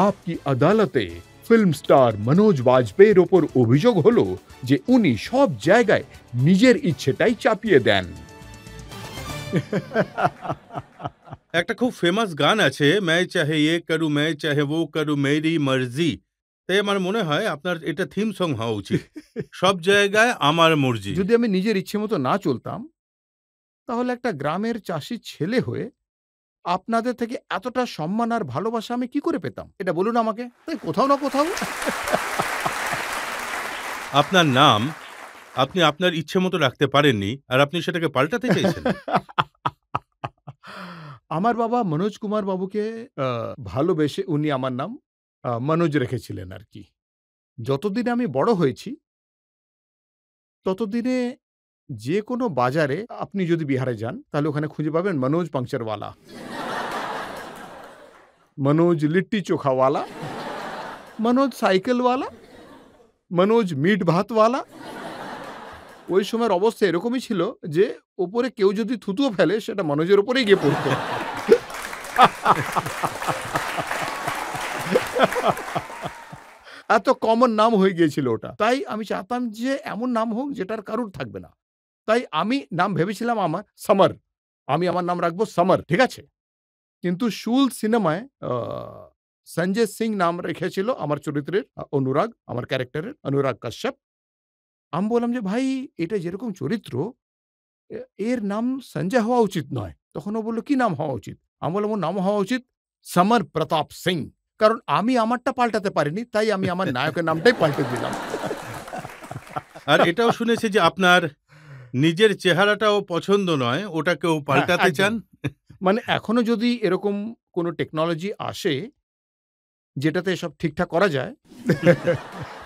आपकी আদালতে film star Manoj বাজপেয়ীর ওপর অভিযোগ হলো যে উনি সব জায়গায় নিজের ইচ্ছেটাই চাপিয়ে দেন। একটা খুব ফেমাস গান আছে, मैं चाहे ये करूं मैं चाहे वो करूं मेरी मर्जी। তাই আমার মনে হয় আপনার এটা থিম সং হওয়া উচিত, সব জায়গায় আমার মর্জি। যদি আমি নিজের ইচ্ছে মতো না চলতাম তাহলে একটা গ্রামের চাষি ছেলে হয়ে আপনাদের থেকে এতটা সম্মান আর ভালোবাসা আমি কি করে পেতাম? এটা বলুন আমাকে। তাই কোথাও না কোথাও আপনার নাম আপনি আপনার ইচ্ছে মতো রাখতে পারেননি, আর আপনি সেটাকে পাল্টাতে চাইছেন। আমার বাবা মনোজ কুমার বাবুকে ভালোবেসে উনি আমার নাম মনোজ রেখেছিলেন আর কি। যতদিনে আমি বড় হয়েছি ততদিনে যে কোনো বাজারে আপনি যদি বিহারে যান তাহলে ওখানে খুঁজে পাবেন মনোজ পাংচারওয়ালা, মনোজ লিট্টি চোখাওয়ালা, মনোজ সাইকেলওয়ালা, মনোজ মিট ভাতওয়ালা। ওই সময়ের অবস্থা এরকমই ছিল যে ওপরে কেউ যদি থুতুও ফেলে সেটা মনোজের উপরেই গিয়ে পড়তো। এত কমন নাম হয়ে গিয়েছিল ওটা। তাই আমি চাইতাম যে এমন নাম হোক যেটার কারুর থাকবে না। তাই আমি নাম ভেবেছিলাম আমার সমর। আমি আমার নাম রাখবো সমর, ঠিক আছে? কিন্তু শুল সিনেমায় সঞ্জয় সিং নাম রেখেছিল আমার চরিত্রের, অনুরাগ, আমার ক্যারেক্টারের অনুরাগ কাশ্যপ। আমি বললাম যে ভাই এটা যেরকম চরিত্র এর নাম সঞ্জয় হওয়া উচিত নয়। তখন ও বলল কি নাম হওয়া উচিত? আমি বললাম ওর নাম হওয়া উচিত সমর প্রতাপ সিং। কারণ আমি আমারটা পাল্টাতে পারিনি, তাই আমি আমার নায়কের নামটাই পাল্টে দিলাম। আর এটাও শুনেছি যে আপনার নিজের চেহারাটাও পছন্দ নয়, ওটাকেও পাল্টাতে চান। মানে এখনো যদি এরকম কোনো টেকনোলজি আসে যেটাতে সব ঠিকঠাক করা যায়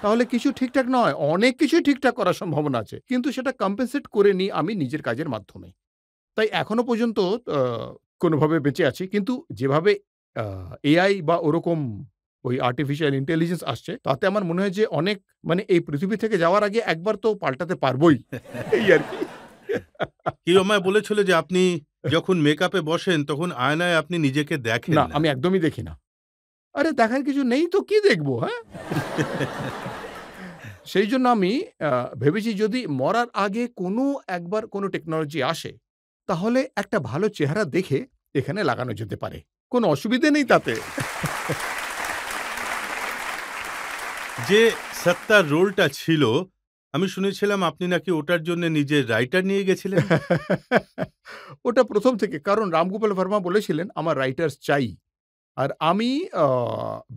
তাহলে কিছু ঠিকঠাক নয়, অনেক কিছুই ঠিকঠাক করার সম্ভাবনা আছে, কিন্তু সেটা কম্পেনসেট করে নিই আমি নিজের কাজের মাধ্যমে। তাই এখনো পর্যন্ত কোনোভাবে বেঁচে আছি। কিন্তু যেভাবে এআই বা ওরকম ওই আর্টিফিশিয়াল ইন্টেলিজেন্স আসছে তাতে আমার মনে হয় যে অনেক মানে এই পৃথিবী থেকে যাওয়ার আগে একবার তো পাল্টাতে পারবোই। এই আর কি। কেউ আমায় বলেছিল যে আপনি যখন মেকআপে বসেন তখন আয়নায় আপনি নিজেকে দেখেন না, না। আমি একদমই দেখি না। আরে দেখার কিছু নেই তো কি দেখবো, হ্যাঁ? সেই জন্য আমি ভেবেছি যদি মরার আগে কোনো একবার কোনো টেকনোলজি আসে তাহলে একটা ভালো চেহারা দেখে এখানে লাগানো যেতে পারে। কোনো অসুবিধে নেই তাতে। যে সত্তার রোলটা ছিল, আমি শুনেছিলাম আপনি নাকি ওটার জন্য নিজের রাইটার নিয়ে গেছিলেন। ওটা প্রথম থেকে, কারণ রামগোপাল ভার্মা বলেছিলেন আমার রাইটার্স চাই। আর আমি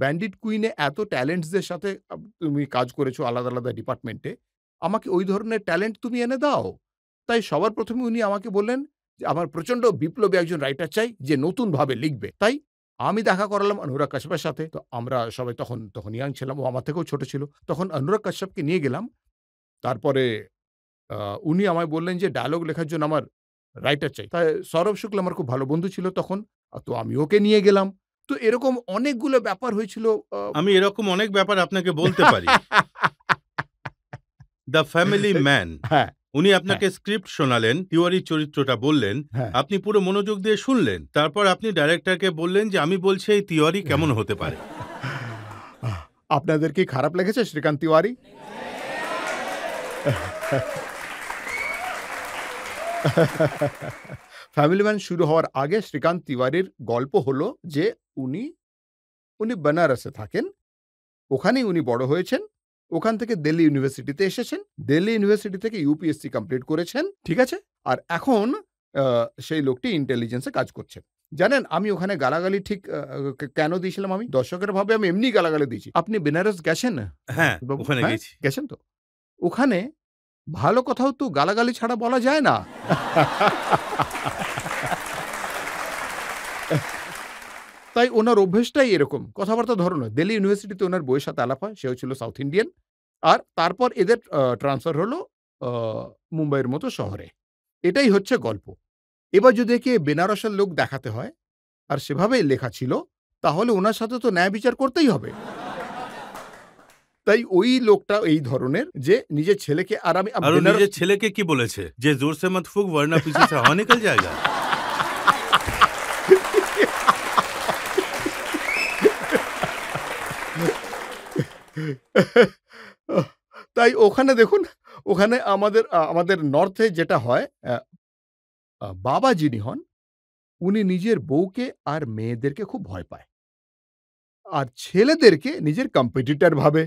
ব্যান্ডিট কুইনে এত ট্যালেন্টসদের সাথে তুমি কাজ করেছো আলাদা আলাদা ডিপার্টমেন্টে, আমাকে ওই ধরনের ট্যালেন্ট তুমি এনে দাও। তাই সবার প্রথমে উনি আমাকে বললেন যে আমার প্রচণ্ড বিপ্লবী একজন রাইটার চাই যে নতুনভাবে লিখবে। তাই আমি দেখা করালাম অনুরাগ কাশ্যপের সাথে। তো আমরা সবাই তখন ইয়াং ছিলাম, ও আমার থেকেও ছোট ছিল। তখন অনুরাগ কাশ্যপকে নিয়ে গেলাম। তারপরে উনি আমায় বললেন যে ডায়ালগ লেখার জন্য আমার রাইটার চাই। তাই সৌরভ শুক্ল আমার খুব ভালো বন্ধু ছিল তখন। তো আমি ওকে নিয়ে গেলাম। তো এরকম অনেকগুলো ব্যাপার হয়েছিল। আমি এরকম অনেক ব্যাপার আপনাকে বলতে পারি। দ্য ফ্যামিলি ম্যান, হ্যাঁ, উনি আপনাকে স্ক্রিপ্ট শোনালেন, তিওয়ারি চরিত্রটা বললেন, হ্যাঁ। আপনি পুরো মনোযোগ দিয়ে শুনলেন, তারপর আপনি ডাইরেক্টরকে বললেন যে আমি বলছি এই তিওয়ারি কেমন হতে পারে। আপনাদের কি খারাপ লেগেছে শ্রীকান্ত তিওয়ারি? ফ্যামিলি ম্যান শুরু হওয়ার আগে শ্রীকান্ত তিওয়ারির গল্প হলো যে উনি বেনারসে থাকেন। ওখানেই উনি বড় হয়েছেন। ওখান থেকে দিল্লি ইউনিভার্সিটিতে এসেছেন। দিল্লি ইউনিভার্সিটি থেকে ইউপিএসসি কমপ্লিট করেছেন। ঠিক আছে? আর এখন সেই লোকটি ইন্টেলিজেন্সে কাজ করছেন। জানেন আমি ওখানে গালাগালি ঠিক কেন দিয়েছিলাম আমি? দর্শকের ভাবে আমি এমনি গালাগালি দিয়েছি। আপনি বেনারস গেছেন? হ্যাঁ, বাবু? ওখানে হ্যাঁ? গেছি। গেছেন তো? ওখানে ভালো কথাও তো গালাগালি ছাড়া বলা যায় না। তাই ওনার অভ্যেসটাই এরকম। কথাবার্তা ধরনের। দিল্লি ইউনিভার্সিটিতে ওনার বউয়ের সাথে আলাপ হয়। সেও ছিল সাউথ ইন্ডিয়ান। আর তারপর এদের ট্রান্সফার হলো আ মুম্বাইয়ের মতো শহরে। এটাই হচ্ছে গল্প। এবার যদি একে বেনারসের লোক দেখাতে হয়, আর সেভাবেই লেখা ছিল, তাহলে ওনার সাথে তো ন্যায় বিচার করতেই হবে। তাই ওই লোকটা এই ধরনের যে নিজের ছেলেকে আর আমি আর নিজের ছেলেকে কি বলেছে যে জোর সে মত ফুক वरना पीछे से हवा निकल जाएगा। তাই ওখানে দেখুন, ওখানে আমাদের নর্থে যেটা হয় বাবা যিনি হন, উনি নিজের বউকে আর মেয়েদেরকে খুব ভয় পায়। আর ছেলেদেরকে নিজের কম্পিটিটর ভাবে।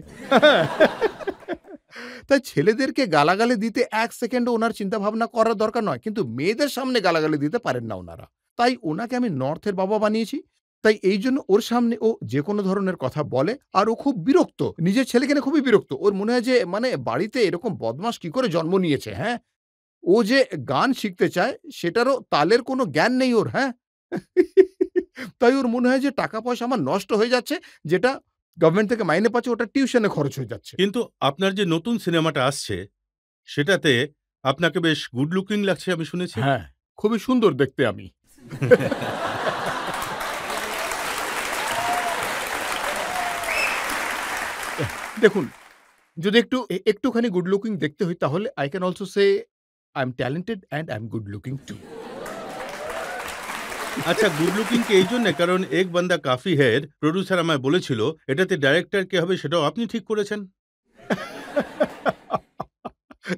তাই ছেলেদেরকে গালাগালি দিতে ১ সেকেন্ডও উনার চিন্তাভাবনা করার দরকার নয়। কিন্তু মেয়েদের সামনে গালাগালি দিতে পারেন না উনারা। তাই উনাকে আমি নর্থের বাবা বানিয়েছি। তাই এইজন্য ওর সামনে ও যেকোনো ধরনের কথা বলে আর ও খুব বিরক্ত। নিজের ছেলেকে নিয়ে খুবই বিরক্ত। ওর মনে হয় যে মানে বাড়িতে এরকম বদমাশ কি করে জন্ম নিয়েছে, হ্যাঁ? ও যে গান শিখতে চায় সেটারও তালের কোনো জ্ঞান নেই ওর, হ্যাঁ? তাই ওর মনে হয় যে টাকা-পয়সা আমার নষ্ট হয়ে যাচ্ছে, যেটা গভর্নমেন্ট থেকে মাইনে পাচ্ছে ওটা টিউশনে খরচ হয়ে যাচ্ছে। কিন্তু আপনার যে নতুন সিনেমাটা আসছে, সেটাতে আপনাকে বেশ গুড লুকিং লাগছে আমি শুনেছি? হ্যাঁ, খুবই সুন্দর দেখতে আমি। দেখুন, যদি একটুখানি গুড লুকিং দেখতে হই তাহলে I can also say I am talented and I am good looking too. আচ্ছা, গুড লুকিং কি এইজন্যে কারণ 'এক বান্দা কাফি হ্যায়' এর প্রোডিউসার আমায় বলেছিল, এটাতে ডাইরেক্টর কে হবে সেটাও আপনি ঠিক করেছেন?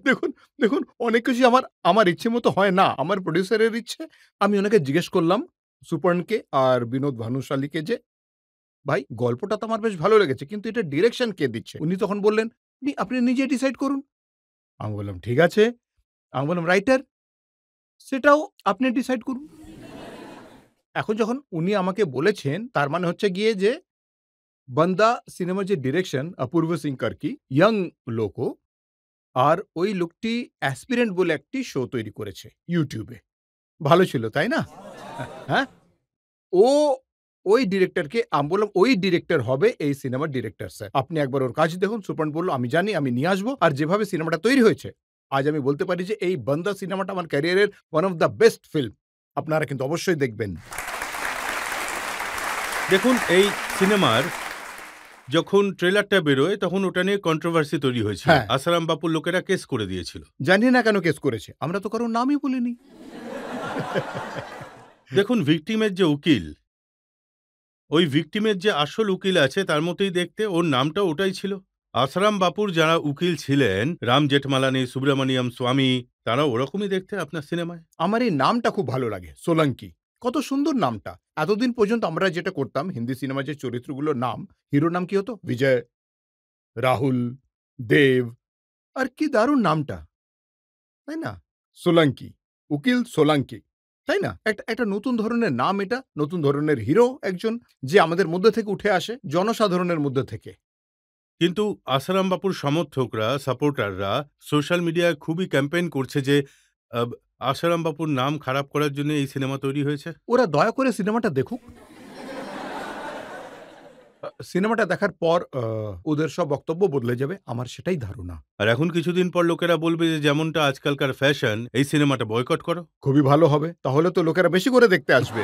দেখুন, দেখুন অনেক কিছুই আমার ইচ্ছে মতো হয় না। আমার প্রোডিউসারের ইচ্ছে। আমি ওনাকে জিজ্ঞেস করলাম সুপর্ণকে আর বিনোদ ভানুশালীকে যে, "ভাই গল্পটা তো আমার বেশ ভালো লেগেছে। কিন্তু এটা ডিরেকশন কে দিচ্ছে?" উনি তখন বললেন, আপনি নিজে ডিসাইড করুন।" আমি বললাম, "ঠিক আছে।" আমি বললাম, "রাইটার?" "সেটাও আপনি ডিসাইড করুন।" এখন যখন উনি আমাকে বলেছেন, তার মানে হচ্ছে গিয়ে যে 'বান্দা' সিনেমার যে ডিরেকশন অপূর্ব সিং কার্কি, ইয়ং লোক ও। আর ওই লোকটি অ্যাসপিরেন্ট বলে একটি শো তৈরি করেছে YouTube এ। ভালো ছিল, তাই না? হ্যাঁ? ও ওই ডিরেক্টরকে আমি বললাম, "ওই ডিরেক্টর হবে এই সিনেমার ডিরেক্টর স্যার। আপনি একবার ওর কাজ দেখুন।" সুপর্ণ বলল, "আমি জানি, আমি নিয়ে আসবো।" আর যেভাবে সিনেমাটা তৈরি হয়েছে, আজ আমি বলতে পারি যে এই 'বান্দা' সিনেমাটা আমার ক্যারিয়ারের one of the best film. আপনারা কিন্তু অবশ্যই দেখবেন। দেখুন, এই সিনেমার যখন ট্রেলারটা বেরোয় তখন ওটা নিয়ে কন্ট্রোভার্সি তৈরি হয়েছিল। হ্যাঁ। আসারাম বাপুর লোকেরা কেস করে দিয়েছিল। জানি না কেন কেস করেছে। আমরা তো কারো নামই বলিনি। দেখুন, ভিকটিমের যে উকিল, ওই ভিকটিমের যে আসল উকিল আছে তার মতোই দেখতে, ওর নামটাও ওটাই ছিল। আসারাম বাপুর যারা উকিল ছিলেন, রাম জেঠমালানি, সুব্রমণিয়াম স্বামী, তারাও ওরকমই দেখতে আপনার সিনেমায়। আমার এই নামটা খুব ভালো লাগে, সোলাঙ্কি। কত সুন্দর নামটা। এতদিন পর্যন্ত আমরা যেটা করতাম হিন্দি সিনেমার যে চরিত্রগুলোর নাম, হিরোর নাম কি হতো? বিজয়, রাহুল, দেব। আর কি দারুণ নামটা, তাই না? সোলাঙ্কি, উকিল সোলাঙ্কি, তাই না? একটা একটা নতুন ধরনের নাম এটা, নতুন ধরনের হিরো একজন, যে আমাদের মধ্যে থেকে উঠে আসে, জনসাধারণের মধ্যে থেকে। কিন্তু আসারাম বাপুর সমর্থকরা, সাপোর্টাররা সোশ্যাল মিডিয়ায় খুবই ক্যাম্পেইন করছে যে আব আসারাম বাপুর নাম খারাপ করার জন্য এই সিনেমা তৈরি হয়েছে। ওরা দয়া করে সিনেমাটা দেখুক। সিনেমাটা দেখার পর ওদের সব বক্তব্য বদলে যাবে। আমার সেটাই ধারণা। আর এখন কিছুদিন পর লোকেরা বলবে যে যেমনটা আজকালকার ফ্যাশন, এই সিনেমাটা বয়কট করো। খুবই ভালো হবে। তাহলে তো লোকেরা বেশি করে দেখতে আসবে।